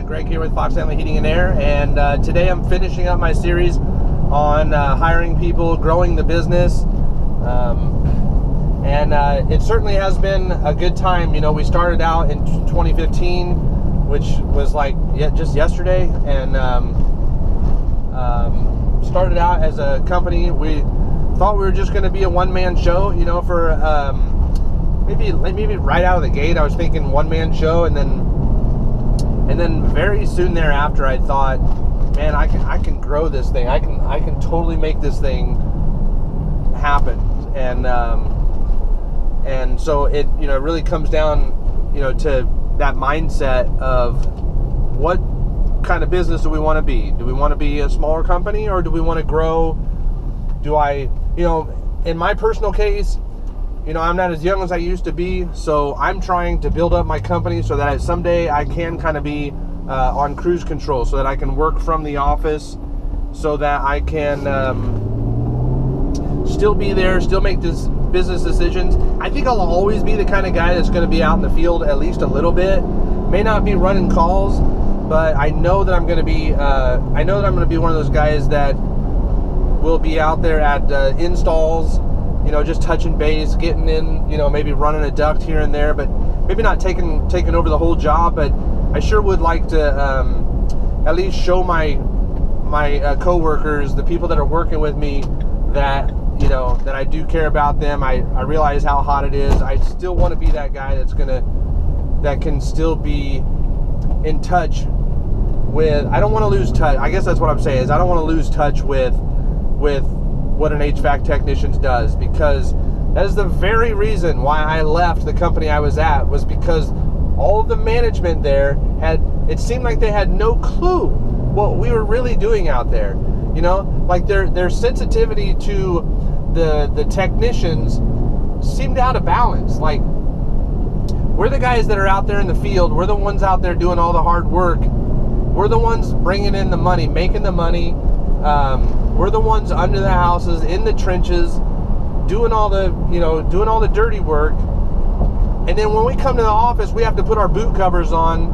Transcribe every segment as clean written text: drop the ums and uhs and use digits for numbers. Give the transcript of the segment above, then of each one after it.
Greg here with Fox Family Heating and Air, and today I'm finishing up my series on hiring people, growing the business, and it certainly has been a good time. You know, we started out in 2015, which was like just yesterday, and started out as a company. We thought we were just going to be a one-man show, you know, for maybe right out of the gate I was thinking one-man show, and then very soon thereafter I thought, man, I can grow this thing. I can totally make this thing happen. And so it, you know, really comes down, you know, to that mindset of what kind of business do we want to be? Do we want to be a smaller company, or do we want to grow? Do I, you know, in my personal case, you know, I'm not as young as I used to be, so I'm trying to build up my company so that someday I can kind of be on cruise control, so that I can work from the office, so that I can still be there, still make this business decisions. I think I'll always be the kind of guy that's going to be out in the field at least a little bit. May not be running calls, but I know that I'm going to be. I know that I'm going to be one of those guys that will be out there at installs. You know, just touching base, getting in, you know, maybe running a duct here and there, but maybe not taking over the whole job. But I sure would like to at least show my coworkers, the people that are working with me, that, you know, that I do care about them. I realize how hot it is. I still want to be that guy that can still be in touch with. I don't want to lose touch. I guess that's what I'm saying, is I don't want to lose touch with what an HVAC technician does, because that is the very reason why I left the company I was at, was because all of the management there it seemed like they had no clue what we were really doing out there. You know, like their sensitivity to the technicians seemed out of balance. Like, we're the guys that are out there in the field. We're the ones out there doing all the hard work. We're the ones bringing in the money, making the money. We're the ones under the houses, in the trenches, doing all the dirty work. And then when we come to the office, we have to put our boot covers on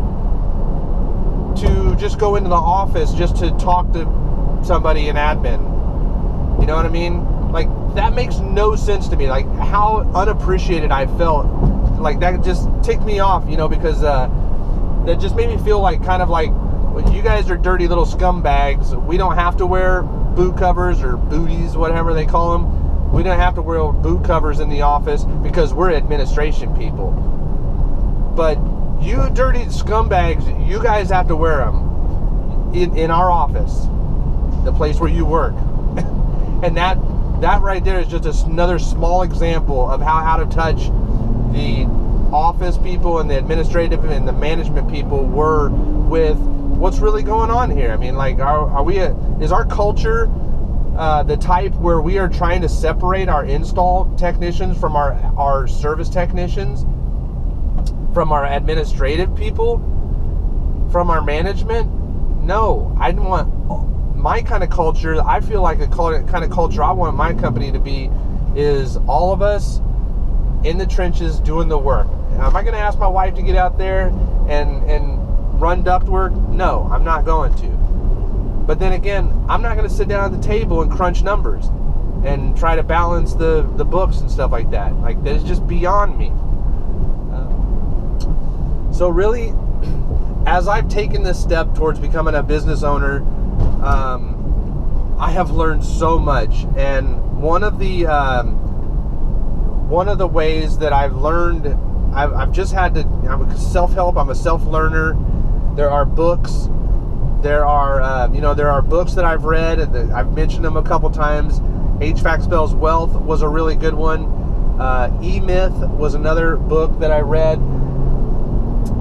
to just go into the office just to talk to somebody in admin. You know what I mean? Like, that makes no sense to me. Like, how unappreciated I felt. Like, that just ticked me off, you know, because that just made me feel like, kind of like, well, you guys are dirty little scumbags. We don't have to wear boot covers or booties, whatever they call them. We don't have to wear boot covers in the office because we're administration people. But you dirty scumbags, you guys have to wear them in our office, the place where you work. And that right there is just another small example of how out of touch the office people and the administrative and the management people were with what's really going on here. I mean, like, is our culture the type where we are trying to separate our install technicians from our service technicians, from our administrative people, from our management? No, I didn't want my kind of culture. I feel like the kind of culture I want my company to be is all of us in the trenches doing the work. Am I going to ask my wife to get out there and run ductwork? No, I'm not going to. But then again, I'm not going to sit down at the table and crunch numbers and try to balance the books and stuff like that. Like, that is just beyond me. So really, as I've taken this step towards becoming a business owner, I have learned so much. And one of the ways that I've learned, I'm a self-help. I'm a self-learner. There are books. There are books that I've read, and I've mentioned them a couple times. HVAC Spells Wealth was a really good one. E-Myth was another book that I read.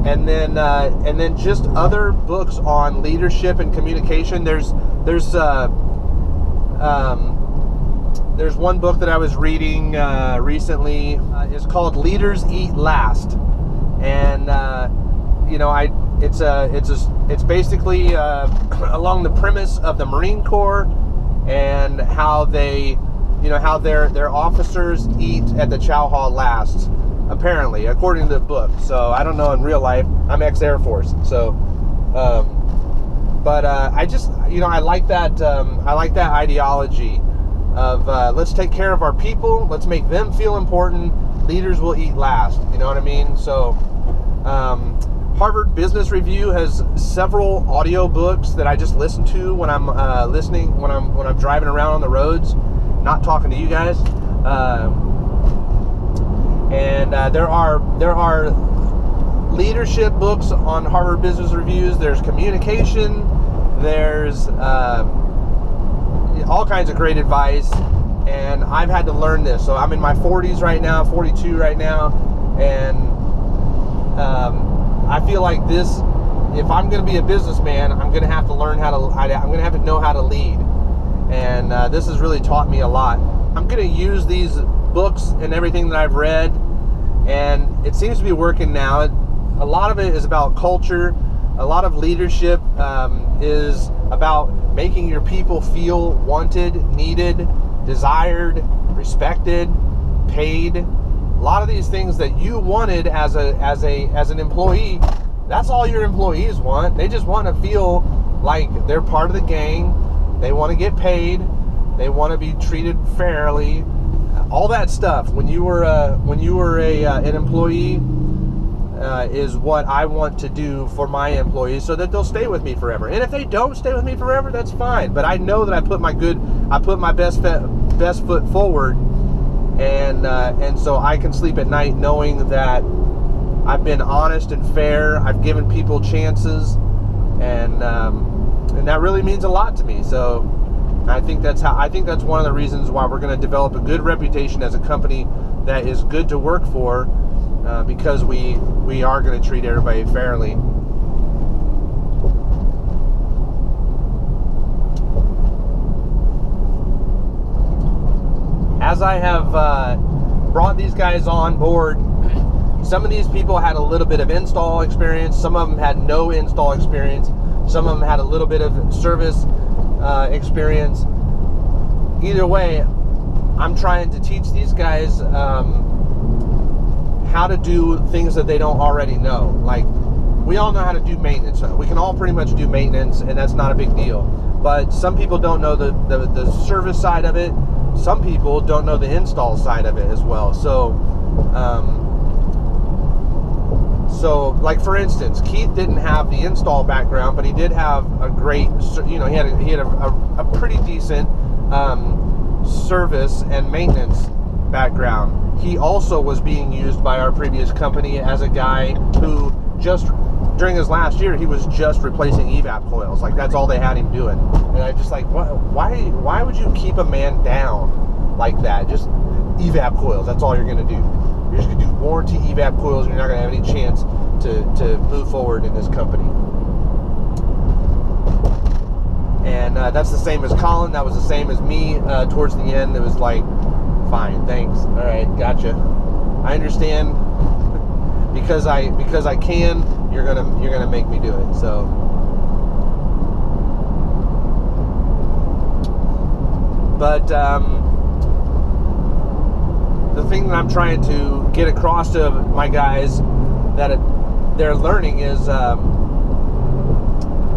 And then just other books on leadership and communication. There's one book that I was reading recently. It's called Leaders Eat Last, and it's basically along the premise of the Marine Corps and how they, how their officers eat at the chow hall last. Apparently, according to the book. So I don't know in real life. I'm ex-Air Force, so But I just, I like that. I like that ideology of let's take care of our people. Let's make them feel important. Leaders will eat last. You know what I mean? So, Harvard Business Review has several audio books that I just listen to when I'm when I'm driving around on the roads, not talking to you guys. And there are leadership books on Harvard Business Reviews. There's communication. There's all kinds of great advice. And I've had to learn this. So I'm in my 40s right now, 42 right now, and I feel like this. If I'm going to be a businessman, I'm going to have to learn I'm going to have to know how to lead. And this has really taught me a lot. I'm going to use these books and everything that I've read, and it seems to be working now. A lot of it is about culture. A lot of leadership is about making your people feel wanted, needed, desired, respected, paid. A lot of these things that you wanted as an employee, that's all your employees want. They just want to feel like they're part of the gang. They want to get paid. They want to be treated fairly. All that stuff. When you were an employee, is what I want to do for my employees, so that they'll stay with me forever. And if they don't stay with me forever, that's fine. But I know that I put my best foot forward, and so I can sleep at night knowing that I've been honest and fair. I've given people chances, and that really means a lot to me. So I think that's one of the reasons why we're going to develop a good reputation as a company that is good to work for, because we are going to treat everybody fairly. As I have brought these guys on board, some of these people had a little bit of install experience. Some of them had no install experience. Some of them had a little bit of service experience. Either way, I'm trying to teach these guys how to do things that they don't already know. Like, we all know how to do maintenance. We can all pretty much do maintenance, and that's not a big deal. But some people don't know the service side of it. Some people don't know the install side of it as well. So, like, for instance, Keith didn't have the install background, but he did have a great, he had a pretty decent service and maintenance background. He also was being used by our previous company as a guy who just, during his last year, he was just replacing evap coils. Like, that's all they had him doing. And I just like, why would you keep a man down like that? Just evap coils, that's all you're going to do. You're just going to do warranty evap coils, and you're not going to have any chance to move forward in this company. And that's the same as Colin. That was the same as me towards the end. It was like, fine, thanks. All right, gotcha. I understand. Because I can. You're gonna make me do it. So, but the thing that I'm trying to get across to my guys that they're learning is, I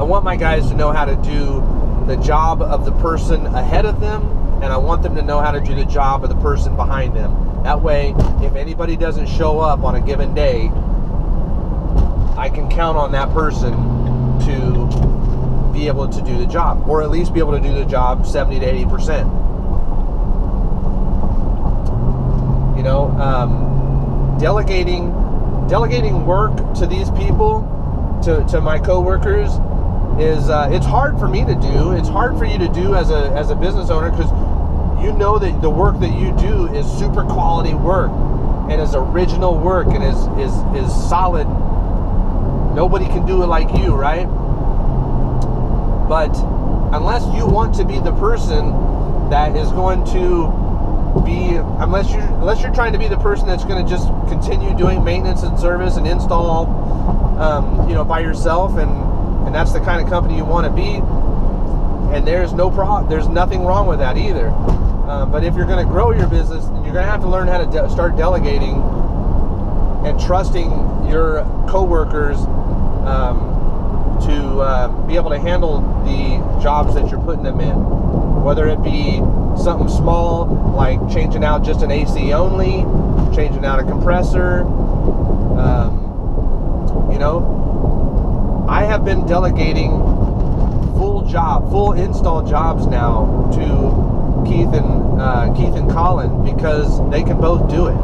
want my guys to know how to do the job of the person ahead of them, and I want them to know how to do the job of the person behind them. That way, if anybody doesn't show up on a given day, I can count on that person to be able to do the job, or at least be able to do the job 70 to 80%. Delegating work to these people, to my coworkers, is it's hard for me to do. It's hard for you to do as a business owner, because you know that the work that you do is super quality work, and is original work, and is solid. Nobody can do it like you, right? But unless you want to be the person that is going to be, unless you're trying to be the person that's going to just continue doing maintenance and service and install, by yourself, and that's the kind of company you want to be, and there's nothing wrong with that either. But if you're going to grow your business, you're going to have to learn how to start delegating and trusting your coworkers to be able to handle the jobs that you're putting them in, whether it be something small like changing out just an AC only, changing out a compressor. You know, I have been delegating full install jobs now to Keith and Colin, because they can both do it.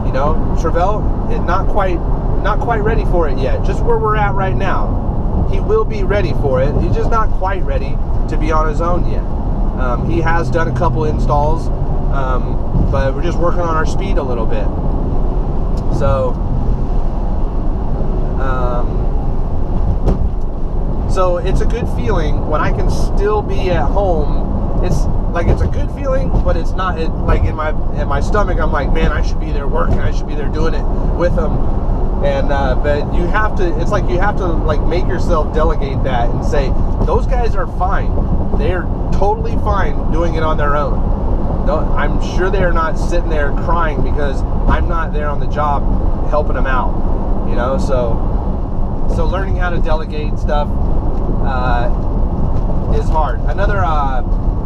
You know, Travell is not quite ready for it yet. Just where we're at right now, he will be ready for it. He's just not quite ready to be on his own yet. He has done a couple installs, but we're just working on our speed a little bit. So it's a good feeling when I can still be at home. It's a good feeling, but it's not like in my stomach. I'm like, man, I should be there working. I should be there doing it with them. And but you have to. It's like you have to like make yourself delegate that and say those guys are fine. They're totally fine doing it on their own. No, I'm sure they're not sitting there crying because I'm not there on the job helping them out. You know, so learning how to delegate stuff is hard. Another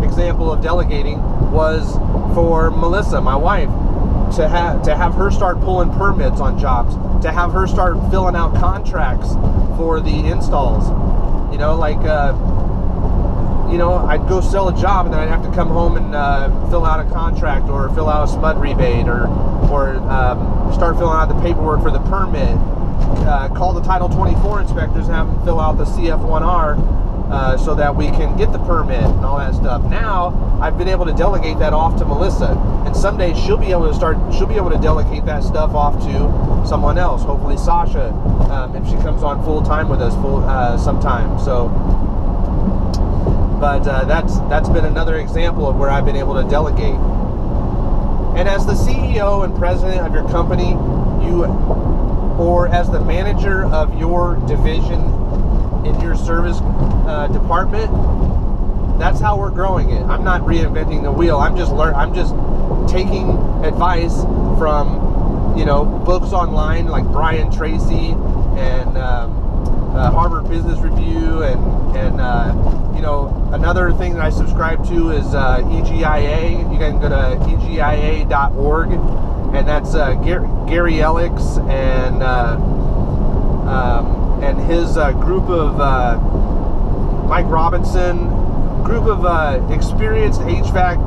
example of delegating was for Melissa, my wife, to have her start pulling permits on jobs, to have her start filling out contracts for the installs. You know, like you know, I'd go sell a job and then I'd have to come home and fill out a contract or fill out a SMUD rebate or start filling out the paperwork for the permit. Call the Title 24 inspectors and have them fill out the CF1R so that we can get the permit and all that stuff. Now I've been able to delegate that off to Melissa, and someday she'll be able to delegate that stuff off to someone else. Hopefully Sasha, if she comes on full time with us sometime. So, but that's been another example of where I've been able to delegate. And as the CEO and president of your company, or as the manager of your division in your service department, that's how we're growing it. I'm not reinventing the wheel. I'm just taking advice from, you know, books online like Brian Tracy and Harvard Business Review, and you know, another thing that I subscribe to is EGIA. You can go to egia.org. And that's Gary Elix and his group of Mike Robinson, group of experienced HVAC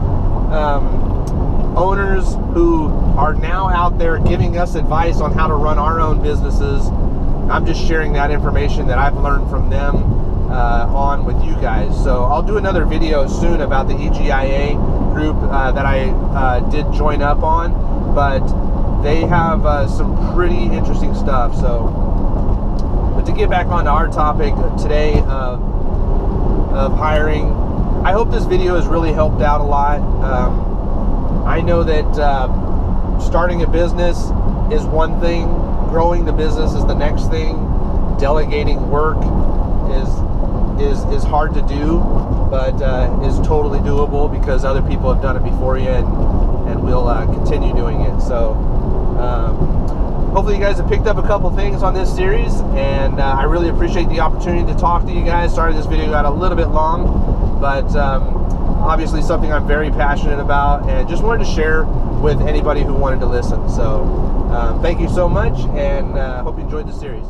owners who are now out there giving us advice on how to run our own businesses. I'm just sharing that information that I've learned from them on with you guys. So I'll do another video soon about the EGIA group that I did join up on. But they have some pretty interesting stuff. So, but to get back onto our topic today of hiring, I hope this video has really helped out a lot. I know that starting a business is one thing, growing the business is the next thing. Delegating work is hard to do, but is totally doable because other people have done it before you, and we'll continue doing it. So hopefully you guys have picked up a couple things on this series, and I really appreciate the opportunity to talk to you guys. Sorry this video got a little bit long, but obviously something I'm very passionate about, and just wanted to share with anybody who wanted to listen. So thank you so much, and hope you enjoyed the series.